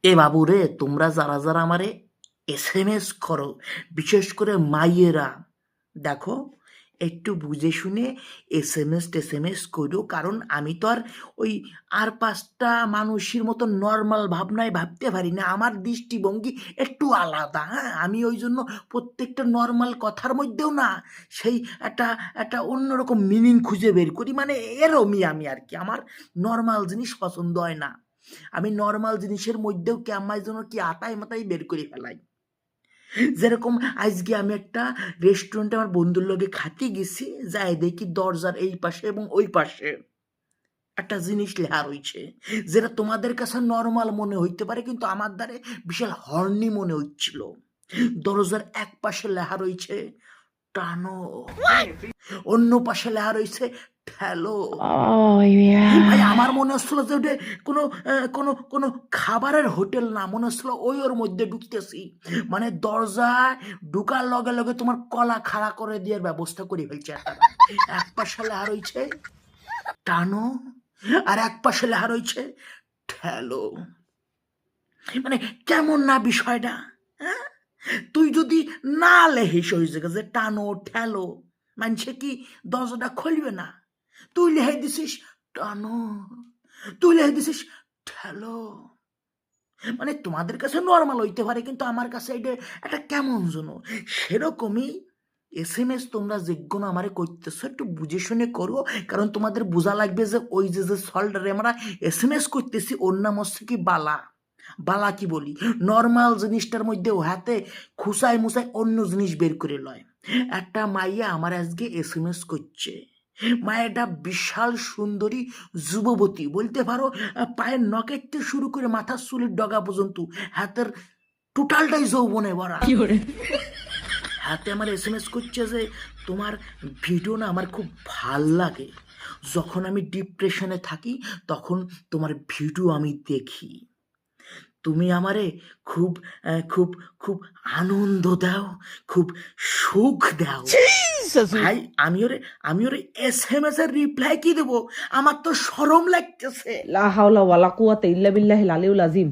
এ বাবু রে, তোমরা যারা যারা আমারে এসএমএস করো, বিশেষ করে মাইয়েরা, দেখো একটু বুঝে শুনে এসএমএস করো। কারণ আমি তো আর ওই আর পাঁচটা মানুষের মতো নর্মাল ভাবনায় ভাবতে পারি না। আমার দৃষ্টিভঙ্গি একটু আলাদা। হ্যাঁ, আমি ওই জন্য প্রত্যেকটা নর্মাল কথার মধ্যেও না সেই একটা একটা অন্যরকম মিনিং খুঁজে বের করি। মানে এরমই আমি আর কি, আমার নর্মাল জিনিস পছন্দ হয় না। আমি নর্মাল জিনিসের মধ্যেও কেমন যেন কি আতাই মাতাই বের করে ফেলাই। যেরকম আজকে আমি একটা রেস্টুরেন্টে আমার বন্ধুর লগে খাতে গেছি, যাই দেখি দরজার এই পাশে এবং ওই পাশে একটা জিনিস লেখা রয়েছে, যেটা তোমাদের কাছে নর্মাল মনে হইতে পারে, কিন্তু আমার দ্বারে বিশাল হর্নি মনে হচ্ছিল। দরজার এক পাশে লেখা রয়েছে টানো, অন্য পাশে লেখা রয়েছে ঠেলো। Oh ভাই, yeah. আমার মনে হচ্ছিল যে ওটা কোনো কোনো কোনো খাবারের হোটেল না, মনে হচ্ছিল ওর মধ্যে ঢুকতেছি। মানে দরজায় ঢুকার লগে লগে তোমার কলা খাড়া করে দেওয়ার ব্যবস্থা করে ফেলছে তারা। এক পাশে লেখা রয়েছে টানো, আর এক পাশে লেখা রয়েছে ঠেলো। মানে কেমন না বিষয়টা? হ্যাঁ, তুই যদি না লেহিস ওই জায়গায় যে টানো ঠেলো, মানুষে কি দরজাটা খুলবে না? তুই লেহে দিছিস টানো, তুই লেহে দিছিস ঠেলো। মানে তোমাদের কাছে নর্মাল হইতে পারে, কিন্তু আমার কাছে এটা একটা কেমন যেন। সেরকমই এসএমএস তোমরা যেগুলো আমারে করতেছো একটু বুঝে শুনে করো। কারণ তোমাদের বোঝা লাগবে যে ওই যে যে সল্ডারে আমরা এসএমএস করতেছি ওর নাম হচ্ছে কি বালা। বালা কি বলি, নর্মাল জিনিসটার মধ্যে ও হাতে খুসাই মুসাই অন্য জিনিস বের করে লয়। একটা মাইয়া আমার আজকে এসএমএস করছে, মায়েটা বিশাল সুন্দরী যুবতী বলতে পারো। পায়ের নখের থেকে শুরু করে মাথার চুলের ডগা পর্যন্ত হাতের টোটালটাই যৌবনে ভরা। হাতে আমার এসএমএস করছে যে তোমার ভিডিও না আমার খুব ভাল লাগে, যখন আমি ডিপ্রেশনে থাকি তখন তোমার ভিডিও আমি দেখি, তুমি আমারে খুব খুব খুব আনন্দ দাও, খুব সুখ দাও। ভাই, আমি ওরে এসএমএস এর রিপ্লাই কি দেবো? আমার তো শরম লাগতেছে। লা হাওলা ওয়ালা কুওয়াতা ইল্লা বিল্লাহিল আলিয়্যিল আযীম।